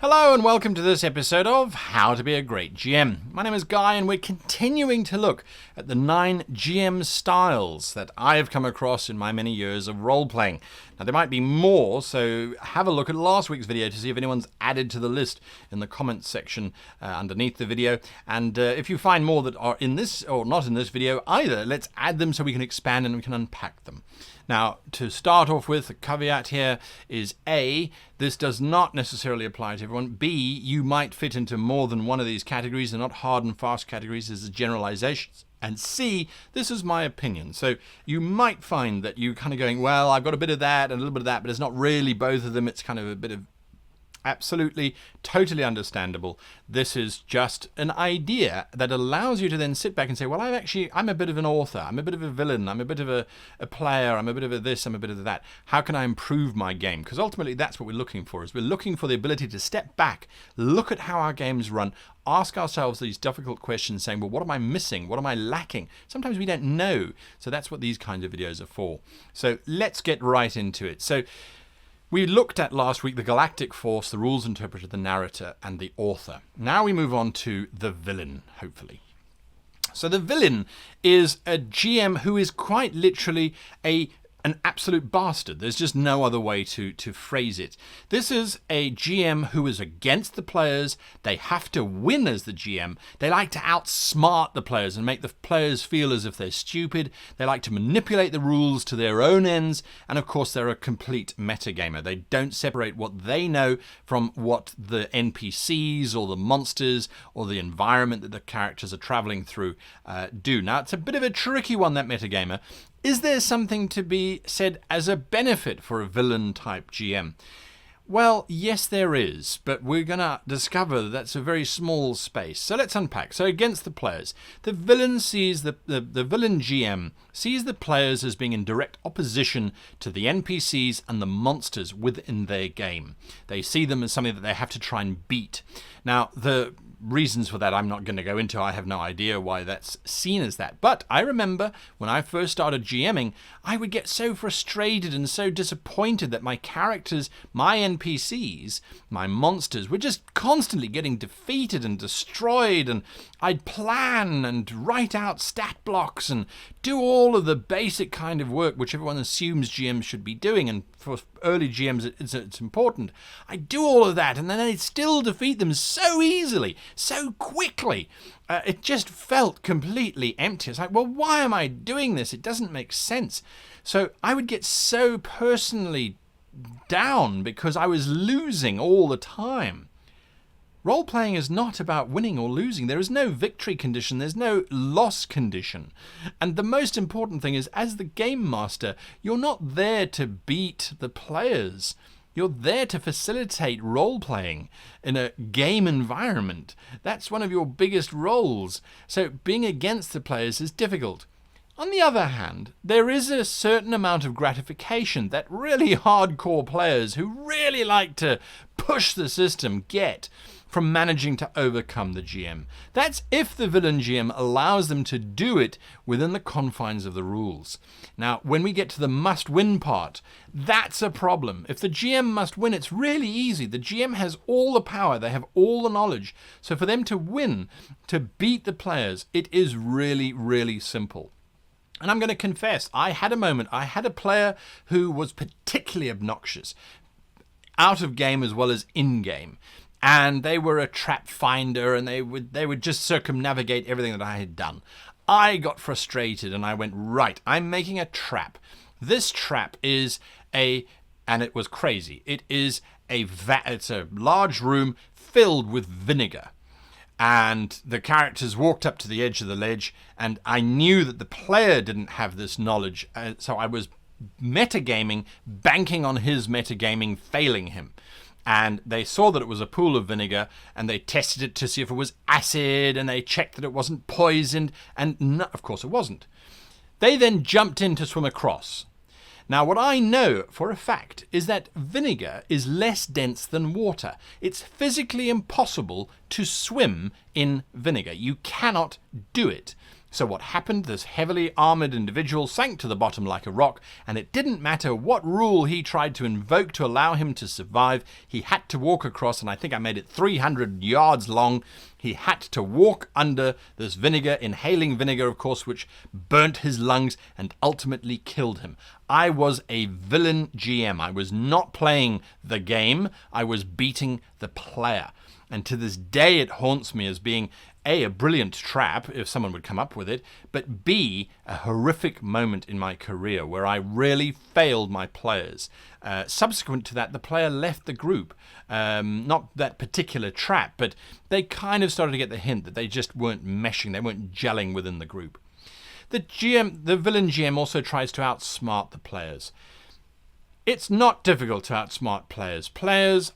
Hello and welcome to this episode of How to Be a Great GM. My name is Guy and we're continuing to look at the 9 GM styles that I have come across in my many years of role-playing. Now there might be more, so have a look at last week's video to see if anyone's added to the list in the comments section underneath the video. And if you find more that are in this or not in this video either, let's add them so we can expand and we can unpack them. Now, to start off with, the caveat here is A, this does not necessarily apply to everyone. B, you might fit into more than one of these categories. They're not hard and fast categories, this is generalizations. And C, this is my opinion. So you might find that you're kind of going, well, I've got a bit of that and a little bit of that, but it's not really both of them. It's kind of a bit of absolutely, totally understandable. This is just an idea that allows you to then sit back and say, well, I'm a bit of an author, I'm a bit of a villain, I'm a bit of a player, I'm a bit of a this, I'm a bit of that. How can I improve my game? Because ultimately that's what we're looking for, is we're looking for the ability to step back, look at how our games run, ask ourselves these difficult questions saying, well, what am I missing? What am I lacking? Sometimes we don't know. So that's what these kinds of videos are for. So let's get right into it. So we looked at last week the galactic force, the rules interpreter, the narrator, and the author. Now we move on to the villain, hopefully. So the villain is a GM who is quite literally an absolute bastard. There's just no other way to phrase it. This is a GM who is against the players. They have to win as the GM. They like to outsmart the players and make the players feel as if they're stupid. They like to manipulate the rules to their own ends. And of course, they're a complete metagamer. They don't separate what they know from what the NPCs or the monsters or the environment that the characters are traveling through do. Now, it's a bit of a tricky one, that metagamer. Is there something to be said as a benefit for a villain-type GM? Well, yes, there is, but we're going to discover that that's a very small space. So let's unpack. So against the players, the villain sees the villain GM sees the players as being in direct opposition to the NPCs and the monsters within their game. They see them as something that they have to try and beat. Now, the reasons for that I'm not going to go into. I have no idea why that's seen as that. But I remember when I first started GMing, I would get so frustrated and so disappointed that my characters, my NPCs, my monsters were just constantly getting defeated and destroyed, and I'd plan and write out stat blocks and do all of the basic kind of work which everyone assumes GMs should be doing, and for early GMs it's important. I do all of that and then I'd still defeat them so easily, so quickly. It just felt completely empty. It's like, well, why am I doing this? It doesn't make sense. So I would get so personally down because I was losing all the time. Role-playing is not about winning or losing. There is no victory condition. There's no loss condition. And the most important thing is, as the game master, you're not there to beat the players. You're there to facilitate role-playing in a game environment. That's one of your biggest roles. So being against the players is difficult. On the other hand, there is a certain amount of gratification that really hardcore players who really like to push the system get from managing to overcome the GM. That's if the villain GM allows them to do it within the confines of the rules. Now, when we get to the must-win part, that's a problem. If the GM must win, it's really easy. The GM has all the power. They have all the knowledge. So for them to win, to beat the players, it is really, really simple. And I'm going to confess, I had a moment. I had a player who was particularly obnoxious, out of game as well as in game. And they were a trap finder, and they would just circumnavigate everything that I had done. I got frustrated and I went, right, I'm making a trap. This trap is and it was crazy. It is it's a large room filled with vinegar. And the characters walked up to the edge of the ledge, and I knew that the player didn't have this knowledge. So I was metagaming, banking on his metagaming failing him. And they saw that it was a pool of vinegar, and they tested it to see if it was acid, and they checked that it wasn't poisoned, and no, of course it wasn't. They then jumped in to swim across. Now, what I know for a fact is that vinegar is less dense than water. It's physically impossible to swim in vinegar. You cannot do it. So what happened? This heavily armored individual sank to the bottom like a rock, and it didn't matter what rule he tried to invoke to allow him to survive. He had to walk across, and I think I made it 300 yards long. He had to walk under this vinegar, inhaling vinegar, of course, which burnt his lungs and ultimately killed him. I was a villain GM. I was not playing the game. I was beating the player. And to this day, it haunts me as being A, a brilliant trap, if someone would come up with it, but B, a horrific moment in my career where I really failed my players. Subsequent to that, the player left the group. Not that particular trap, but they kind of started to get the hint that they just weren't meshing, they weren't gelling within the group. The villain GM also tries to outsmart the players. It's not difficult to outsmart players. Players,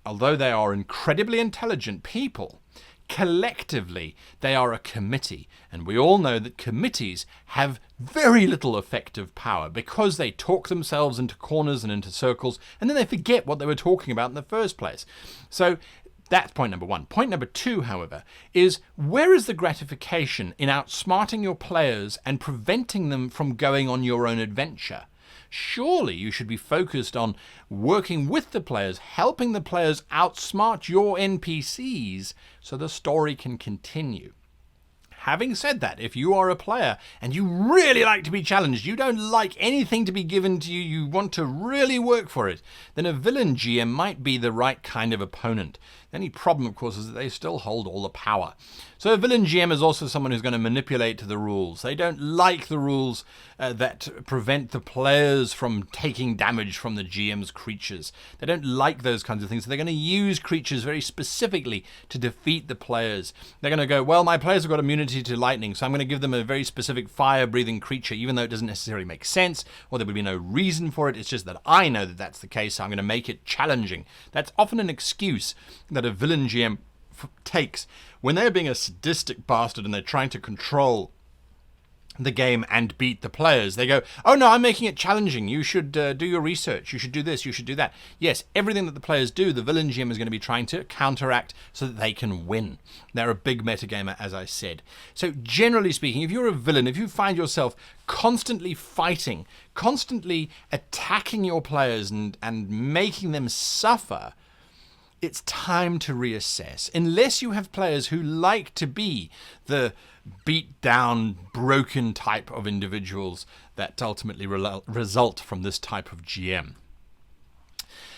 although they are incredibly intelligent people, collectively they are a committee, and we all know that committees have very little effective power because they talk themselves into corners and into circles, and then they forget what they were talking about in the first place. So that's point number one. Point number two, however, is where is the gratification in outsmarting your players and preventing them from going on your own adventure? Surely you should be focused on working with the players, helping the players outsmart your NPCs so the story can continue. Having said that, if you are a player and you really like to be challenged, you don't like anything to be given to you, you want to really work for it, then a villain GM might be the right kind of opponent. The only problem, of course, is that they still hold all the power. So a villain GM is also someone who's going to manipulate the rules. They don't like the rules that prevent the players from taking damage from the GM's creatures. They don't like those kinds of things. So they're going to use creatures very specifically to defeat the players. They're going to go, well, my players have got immunity to lightning, so I'm going to give them a very specific fire-breathing creature, even though it doesn't necessarily make sense, or there would be no reason for it. It's just that I know that that's the case, so I'm going to make it challenging. That's often an excuse that a villain GM takes when they're being a sadistic bastard and they're trying to control the game and beat the players. They go, oh no, I'm making it challenging. You should do your research. You should do this. You should do that. Yes, everything that the players do, the villain GM is going to be trying to counteract so that they can win. They're a big metagamer, as I said. So generally speaking, if you're a villain, if you find yourself constantly fighting, constantly attacking your players and making them suffer, it's time to reassess. Unless you have players who like to be the beat down, broken type of individuals that ultimately result from this type of GM.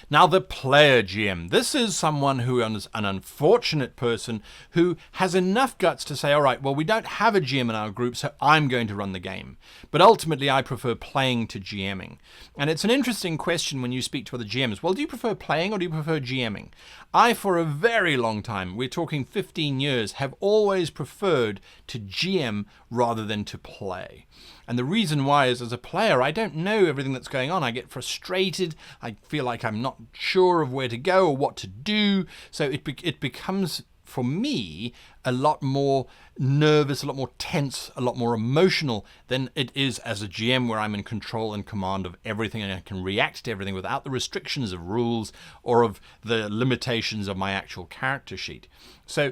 Now, the player GM. This is someone who is an unfortunate person who has enough guts to say, all right, well, we don't have a GM in our group, so I'm going to run the game. But ultimately, I prefer playing to GMing. And it's an interesting question when you speak to other GMs. Well, do you prefer playing or do you prefer GMing? I, for a very long time, we're talking 15 years, have always preferred to GM rather than to play. And the reason why is, as a player, I don't know everything that's going on. I get frustrated. I feel like I'm not sure of where to go or what to do. So it becomes, for me, a lot more nervous, a lot more tense, a lot more emotional than it is as a GM, where I'm in control and command of everything and I can react to everything without the restrictions of rules or of the limitations of my actual character sheet. So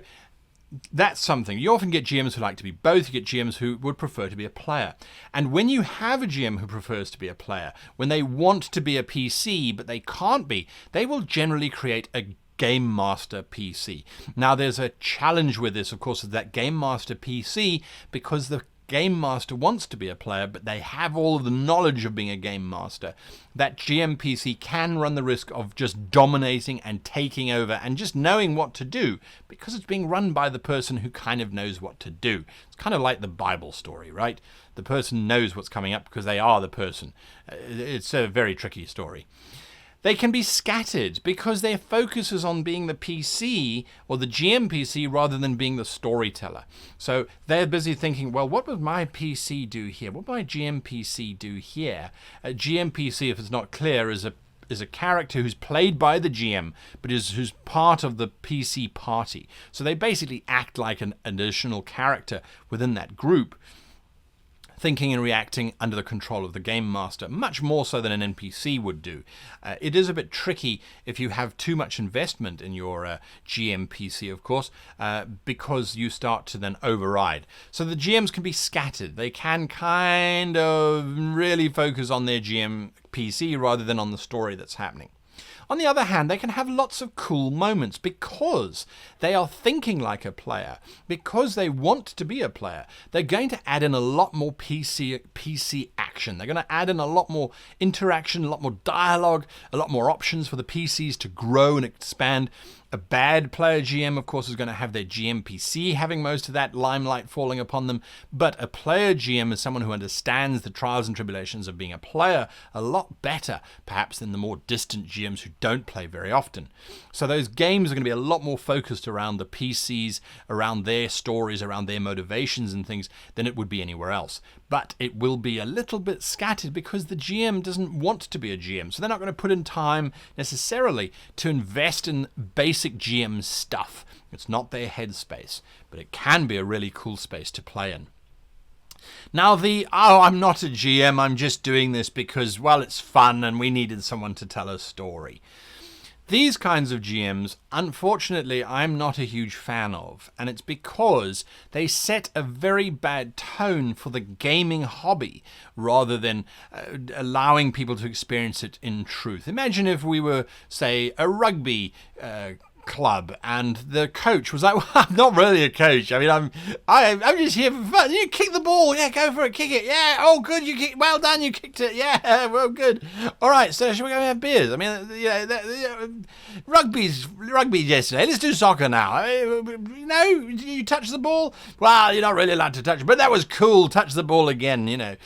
that's something. You often get GMs who like to be both. You get GMs who would prefer to be a player. And when you have a GM who prefers to be a player, when they want to be a PC but they can't be, they will generally create a Game Master PC. Now, there's a challenge with this, of course, is that Game Master PC, because the Game Master wants to be a player, but they have all of the knowledge of being a Game Master. That GM PC can run the risk of just dominating and taking over and just knowing what to do because it's being run by the person who kind of knows what to do. It's kind of like the Bible story, right? The person knows what's coming up because they are the person. It's a very tricky story. They can be scattered because their focus is on being the PC or the GM PC rather than being the storyteller. So they're busy thinking, well, what would my PC do here? What would my GM PC do here? A GM PC, if it's not clear, is a character who's played by the GM, but who's part of the PC party. So they basically act like an additional character within that group. thinking and reacting under the control of the game master, much more so than an NPC would do. It is a bit tricky if you have too much investment in your GM PC, of course, because you start to then override. So the GMs can be scattered. They can kind of really focus on their GM PC rather than on the story that's happening. On the other hand, they can have lots of cool moments because they are thinking like a player, because they want to be a player. They're going to add in a lot more PC action. They're going to add in a lot more interaction, a lot more dialogue, a lot more options for the PCs to grow and expand. A bad player GM, of course, is going to have their GM PC having most of that limelight falling upon them. But a player GM is someone who understands the trials and tribulations of being a player a lot better, perhaps, than the more distant GMs who don't play very often. So those games are going to be a lot more focused around the PCs, around their stories, around their motivations and things than it would be anywhere else. But it will be a little bit scattered because the GM doesn't want to be a GM. So they're not going to put in time necessarily to invest in basic GM stuff. It's not their headspace, but it can be a really cool space to play in. Now I'm not a GM, I'm just doing this because, well, it's fun and we needed someone to tell a story. These kinds of GMs, unfortunately, I'm not a huge fan of, and it's because they set a very bad tone for the gaming hobby rather than allowing people to experience it in truth. Imagine if we were, say, a rugby club and the coach was like, well, I'm not really a coach. I mean, I'm just here for fun. You kick the ball. Yeah, go for it. Kick it. Yeah. Oh, good. You kicked. Well done. You kicked it. Yeah. Well, good. All right. So shall we go have beers? I mean, rugby's yesterday. Let's do soccer now. You touch the ball. Well, you're not really allowed to touch it, but that was cool. Touch the ball again.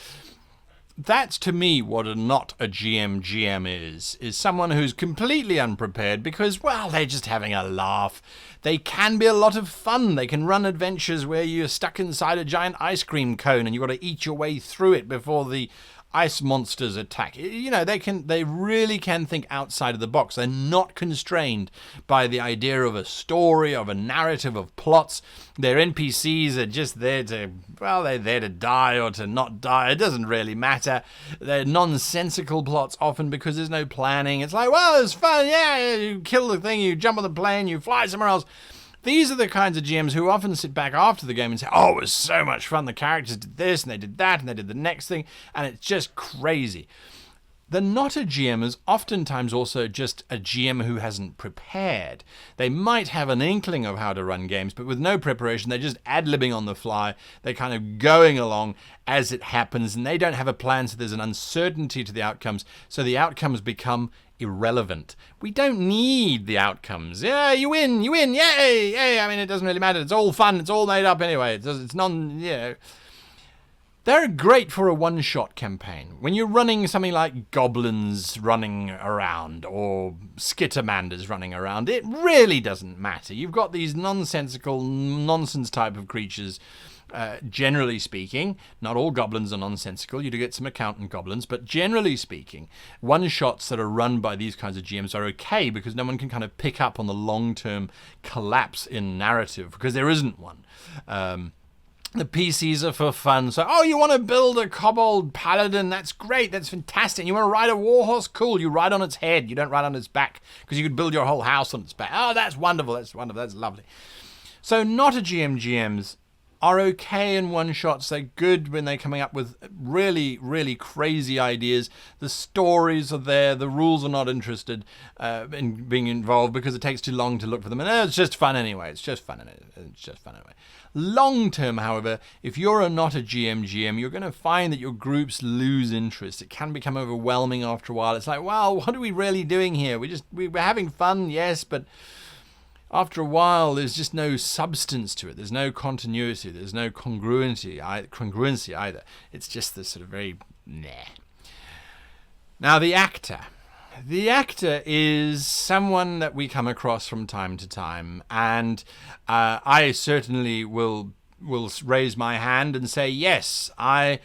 That's, to me, what not a GM is someone who's completely unprepared because, well, they're just having a laugh. They can be a lot of fun. They can run adventures where you're stuck inside a giant ice cream cone and you've got to eat your way through it before the ice monsters attack. They really can think outside of the box. They're not constrained by the idea of a story, of a narrative, of plots. Their NPCs are just there they're there to die or to not die. It doesn't really matter. They're nonsensical plots often because there's no planning. It's like, well, it's fun. Yeah, you kill the thing, you jump on the plane, you fly somewhere else. These are the kinds of GMs who often sit back after the game and say, oh, it was so much fun. The characters did this and they did that and they did the next thing. And it's just crazy. The not a GM is oftentimes also just a GM who hasn't prepared. They might have an inkling of how to run games, but with no preparation, they're just ad-libbing on the fly. They're kind of going along as it happens, and they don't have a plan, so there's an uncertainty to the outcomes. So the outcomes become irrelevant. We don't need the outcomes. Yeah, you win, yay. I mean, it doesn't really matter. It's all fun. It's all made up anyway. It's They're great for a one-shot campaign. When you're running something like goblins running around or skittermanders running around, it really doesn't matter. You've got these nonsensical, nonsense type of creatures. Generally speaking, not all goblins are nonsensical. You do get some accountant goblins, but generally speaking, one-shots that are run by these kinds of GMs are okay because no one can kind of pick up on the long-term collapse in narrative because there isn't one. The PCs are for fun. So, you want to build a kobold paladin? That's great. That's fantastic. You want to ride a warhorse? Cool. You ride on its head. You don't ride on its back because you could build your whole house on its back. Oh, that's wonderful. That's wonderful. That's lovely. So, not a GMs are okay in one-shots. They're good when they're coming up with really, really crazy ideas. The stories are there. The rules are not interested in being involved because it takes too long to look for them. And it's just fun anyway. Long-term, however, if you're not a GM, you're going to find that your groups lose interest. It can become overwhelming after a while. It's like, wow, what are we really doing here? We're having fun, yes, but after a while, there's just no substance to it. There's no continuity. There's no congruency either. It's just this sort of very meh. Now, the actor. The actor is someone that we come across from time to time, and I certainly will raise my hand and say, yes, I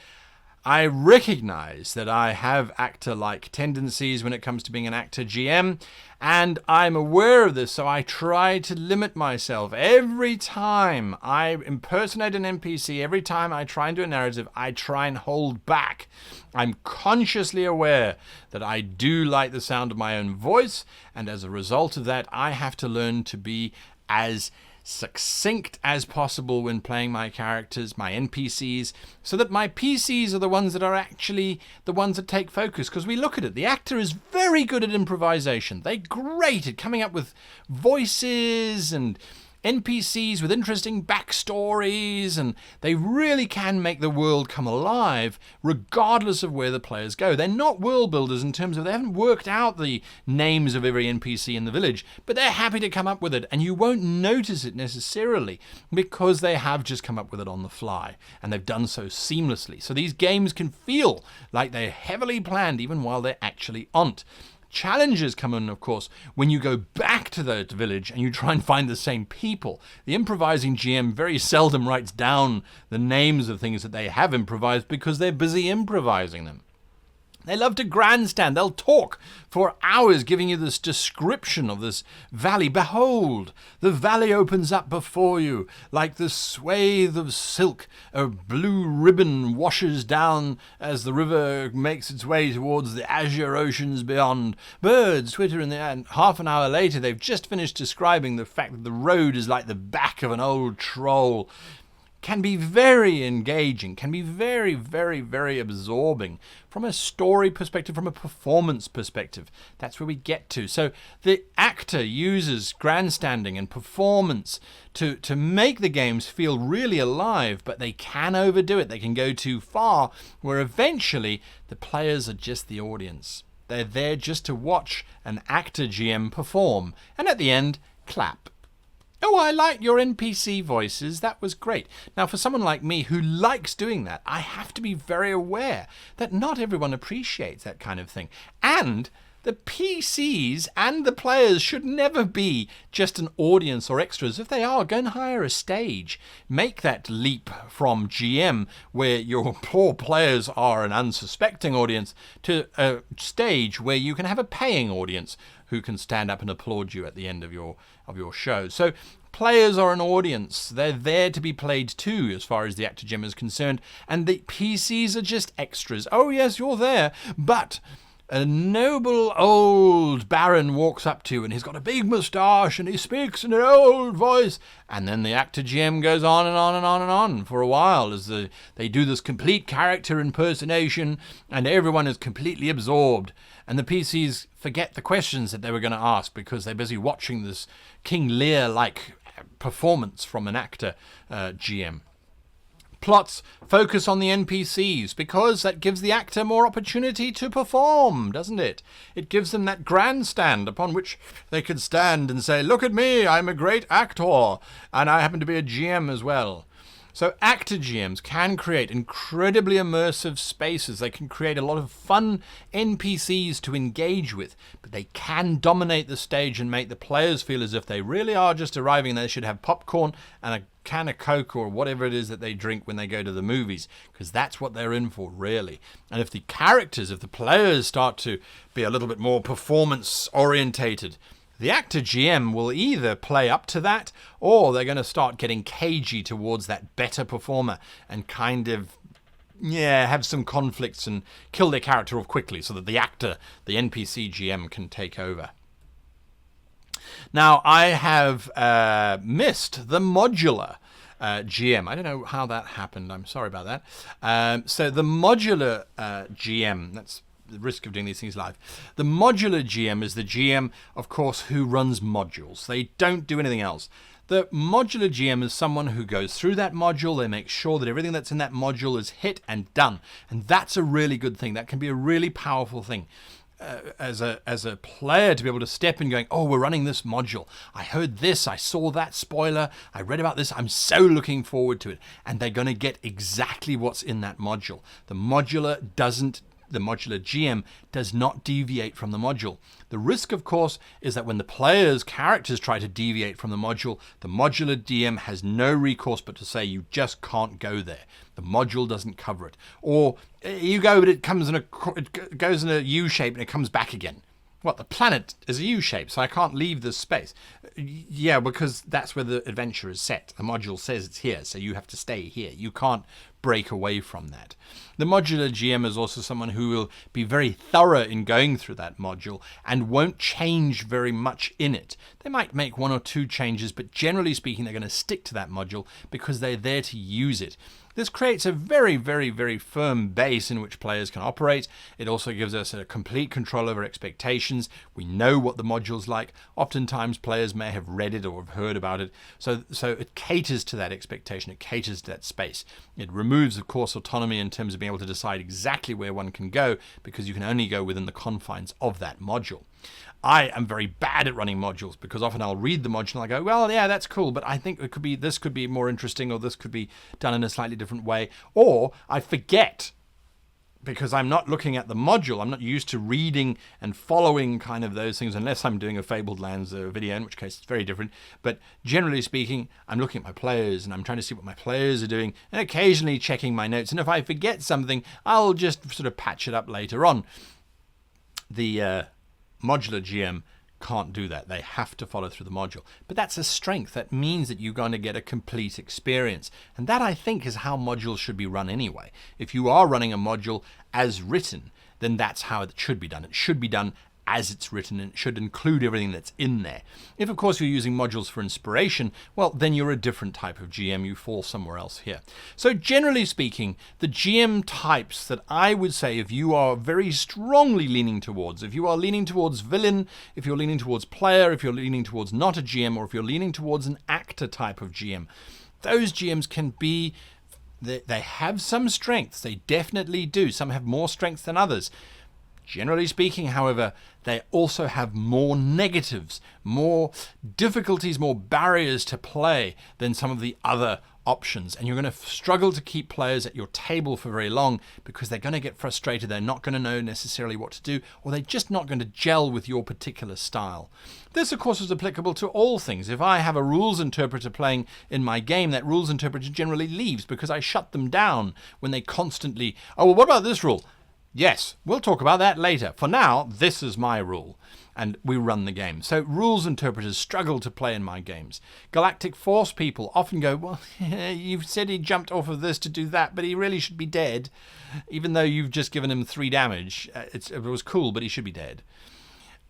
I recognize that I have actor-like tendencies when it comes to being an actor GM, and I'm aware of this, so I try to limit myself. Every time I impersonate an NPC, every time I try and do a narrative, I try and hold back. I'm consciously aware that I do like the sound of my own voice, and as a result of that, I have to learn to be as succinct as possible when playing my characters, my NPCs, so that my PCs are the ones that are actually the ones that take focus. Because we look at it, the actor is very good at improvisation. They're great at coming up with voices and NPCs with interesting backstories, and they really can make the world come alive regardless of where the players go. They're not world builders in terms of they haven't worked out the names of every NPC in the village, but they're happy to come up with it, and you won't notice it necessarily because they have just come up with it on the fly, and they've done so seamlessly. So these games can feel like they're heavily planned even while they actually aren't. Challenges come in, of course, when you go back to the village and you try and find the same people. The improvising GM very seldom writes down the names of things that they have improvised because they're busy improvising them. They love to grandstand. They'll talk for hours giving you this description of this valley. Behold, the valley opens up before you like the swathe of silk. A blue ribbon washes down as the river makes its way towards the azure oceans beyond. Birds twitter in the air. And half an hour later, they've just finished describing the fact that the road is like the back of an old troll. Can be very engaging, can be very, very, very absorbing from a story perspective, from a performance perspective. That's where we get to. So the actor uses grandstanding and performance to make the games feel really alive, but they can overdo it. They can go too far, where eventually the players are just the audience. They're there just to watch an actor GM perform, and at the end, clap. Oh, I like your NPC voices. That was great. Now, for someone like me who likes doing that, I have to be very aware that not everyone appreciates that kind of thing. And the PCs and the players should never be just an audience or extras. If they are, go and hire a stage. Make that leap from GM, where your poor players are an unsuspecting audience, to a stage where you can have a paying audience who can stand up and applaud you at the end of your show. So players are an audience. They're there to be played too, as far as the actor GM is concerned. And the PCs are just extras. Oh yes, you're there, but a noble old baron walks up to you and he's got a big moustache and he speaks in an old voice, and then the actor GM goes on and on and on and on for a while as they do this complete character impersonation, and everyone is completely absorbed, and the PCs forget the questions that they were going to ask because they're busy watching this King Lear-like performance from an actor GM. Plots focus on the NPCs because that gives the actor more opportunity to perform, doesn't it? It gives them that grandstand upon which they can stand and say, look at me, I'm a great actor, and I happen to be a GM as well. So actor GMs can create incredibly immersive spaces. They can create a lot of fun NPCs to engage with, but they can dominate the stage and make the players feel as if they really are just arriving and they should have popcorn and a can of Coke or whatever it is that they drink when they go to the movies, because that's what they're in for, really. And if the players start to be a little bit more performance orientated, the actor GM will either play up to that, or they're going to start getting cagey towards that better performer and kind of, have some conflicts and kill their character off quickly so that the actor, the NPC GM, can take over. Now, I have missed the modular GM. I don't know how that happened. I'm sorry about that. So the modular GM, that's the risk of doing these things live. The modular GM is the GM, of course, who runs modules. They don't do anything else. The modular GM is someone who goes through that module. They make sure that everything that's in that module is hit and done. And that's a really good thing. That can be a really powerful thing. As a player, to be able to step in going, oh, we're running this module. I heard this. I saw that spoiler. I read about this. I'm so looking forward to it. And they're going to get exactly what's in that module. The modular doesn't the modular GM does not deviate from the module. The risk, of course, is that when the player's characters try to deviate from the modular GM has no recourse but to say you just can't go there. The module doesn't cover it. Or you go, but it goes in a U shape and it comes back again. Well, the planet is a U shape, so I can't leave this space. Yeah, because that's where the adventure is set. The module says it's here, so you have to stay here. You can't break away from that. The modular GM is also someone who will be very thorough in going through that module and won't change very much in it. They might make 1 or 2 changes, but generally speaking, they're going to stick to that module because they're there to use it. This creates a very, very, very firm base in which players can operate. It also gives us a complete control over expectations. We know what the module's like. Oftentimes players may have read it or have heard about it. So it caters to that expectation. It caters to that space. It removes, of course, autonomy in terms of being able to decide exactly where one can go because you can only go within the confines of that module. I am very bad at running modules because often I'll read the module and I go, well, yeah, that's cool, but I think this could be more interesting, or this could be done in a slightly different way. Or I forget because I'm not looking at the module. I'm not used to reading and following kind of those things unless I'm doing a Fabled Lands video, in which case it's very different. But generally speaking, I'm looking at my players and I'm trying to see what my players are doing and occasionally checking my notes. And if I forget something, I'll just sort of patch it up later on. The modular GM can't do that. They have to follow through the module. But that's a strength. That means that you're going to get a complete experience. And that, I think, is how modules should be run anyway. If you are running a module as written, then that's how it should be done. It should be done as it's written, and it should include everything that's in there. If, of course, you're using modules for inspiration, well, then you're a different type of GM. You fall somewhere else here. So generally speaking, the GM types that I would say, if you are very strongly leaning towards, if you are leaning towards villain, if you're leaning towards player, if you're leaning towards not a GM, or if you're leaning towards an actor type of GM, those GMs can be, they have some strengths. They definitely do. Some have more strengths than others. Generally speaking, however, they also have more negatives, more difficulties, more barriers to play than some of the other options. And you're going to struggle to keep players at your table for very long because they're going to get frustrated. They're not going to know necessarily what to do, or they're just not going to gel with your particular style. This, of course, is applicable to all things. If I have a rules interpreter playing in my game, that rules interpreter generally leaves because I shut them down when they constantly, oh, well, what about this rule? Yes, we'll talk about that later. For now, this is my rule, and we run the game. So rules interpreters struggle to play in my games. Galactic Force people often go, well, you've said he jumped off of this to do that, but he really should be dead, even though you've just given him 3 damage. It was cool, but he should be dead.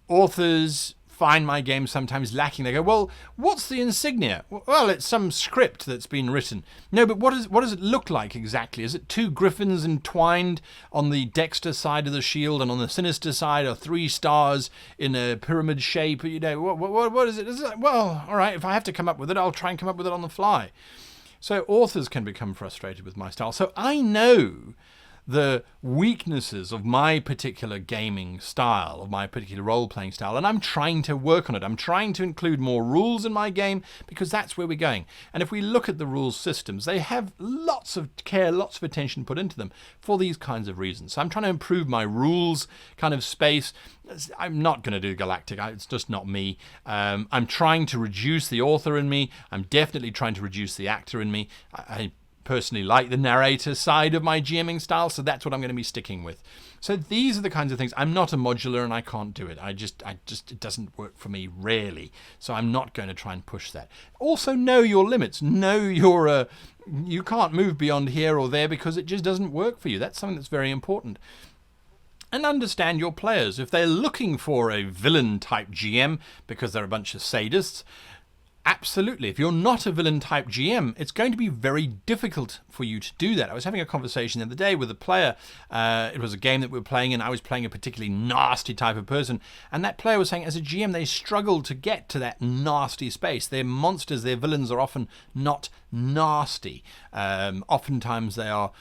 Authors find my game sometimes lacking. They go, well, what's the insignia? Well, it's some script that's been written. No, but what does it look like exactly? Is it 2 griffins entwined on the dexter side of the shield, and on the sinister side are 3 stars in a pyramid shape? You know, what is it? Is it? Well, all right, if I have to come up with it, I'll try and come up with it on the fly. So authors can become frustrated with my style. So I know the weaknesses of my particular gaming style, of my particular role-playing style, and I'm trying to work on it. I'm trying to include more rules in my game because that's where we're going. And if we look at the rules systems, they have lots of care, lots of attention put into them for these kinds of reasons. So I'm trying to improve my rules kind of space. I'm not going to do Galactic. It's just not me. I'm trying to reduce the author in me. I'm definitely trying to reduce the actor in me. I personally like the narrator side of my GMing style, so that's what I'm going to be sticking with. So these are the kinds of things. I'm not a modular and I can't do it. It doesn't work for me rarely. So I'm not going to try and push that. Also know your limits. Know you can't move beyond here or there because it just doesn't work for you. That's something that's very important. And understand your players. If they're looking for a villain type GM because they're a bunch of sadists, absolutely. If you're not a villain type GM, it's going to be very difficult for you to do that. I was having a conversation the other day with a player. It was a game that we were playing, and I was playing a particularly nasty type of person. And that player was saying, as a GM, they struggle to get to that nasty space. Their monsters, their villains are often not nasty. Oftentimes they are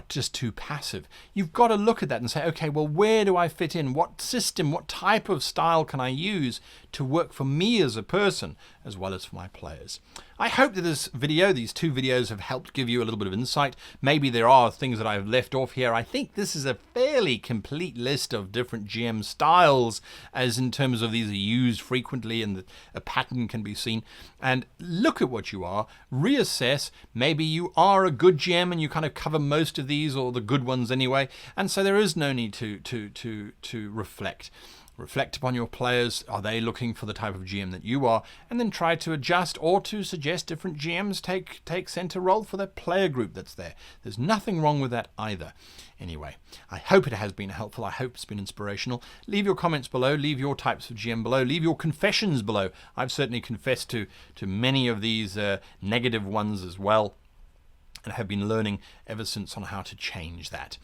just too passive. You've got to look at that and say, okay, well, where do I fit in? What system, what type of style can I use to work for me as a person as well as for my players? I hope that these two videos have helped give you a little bit of insight. Maybe there are things that I've left off here. I think this is a fairly complete list of different GM styles, as in terms of these are used frequently and a pattern can be seen. And look at what you are, reassess. Maybe you are a good GM and you kind of cover most of these, or the good ones anyway, and so there is no need to reflect. Reflect upon your players. Are they looking for the type of GM that you are? And then try to adjust or to suggest different GMs take center role for the player group that's there. There's nothing wrong with that either. Anyway, I hope it has been helpful. I hope it's been inspirational. Leave your comments below. Leave your types of GM below. Leave your confessions below. I've certainly confessed to many of these negative ones as well, and have been learning ever since on how to change that.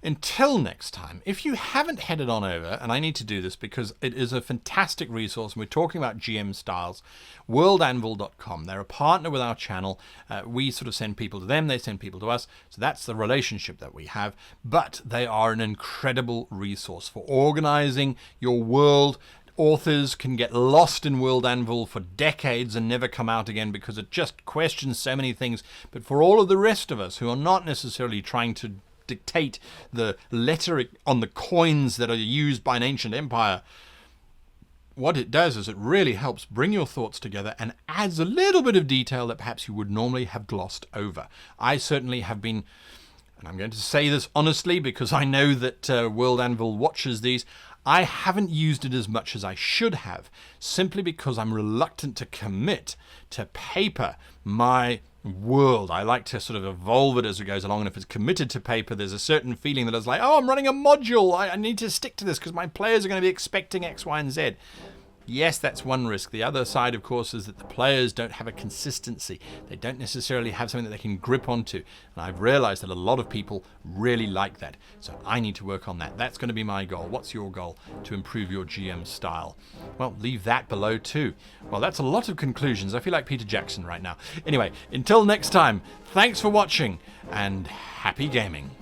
Until next time, if you haven't headed on over, and I need to do this because it is a fantastic resource, and we're talking about GM styles, worldanvil.com. They're a partner with our channel. We sort of send people to them, they send people to us, so that's the relationship that we have. But they are an incredible resource for organizing your world. Authors can get lost in World Anvil for decades and never come out again because it just questions so many things. But for all of the rest of us who are not necessarily trying to dictate the letter on the coins that are used by an ancient empire, what it does is it really helps bring your thoughts together and adds a little bit of detail that perhaps you would normally have glossed over. I certainly have been, and I'm going to say this honestly because I know that World Anvil watches these, I haven't used it as much as I should have, simply because I'm reluctant to commit to paper my world. I like to sort of evolve it as it goes along, and if it's committed to paper, there's a certain feeling that it's like, oh, I'm running a module, I need to stick to this because my players are going to be expecting X, Y, and Z. Yes, that's one risk. The other side, of course, is that the players don't have a consistency. They don't necessarily have something that they can grip onto. And I've realized that a lot of people really like that. So I need to work on that. That's going to be my goal. What's your goal to improve your GM style? Well, leave that below too. Well, that's a lot of conclusions. I feel like Peter Jackson right now. Anyway, until next time, thanks for watching and happy gaming.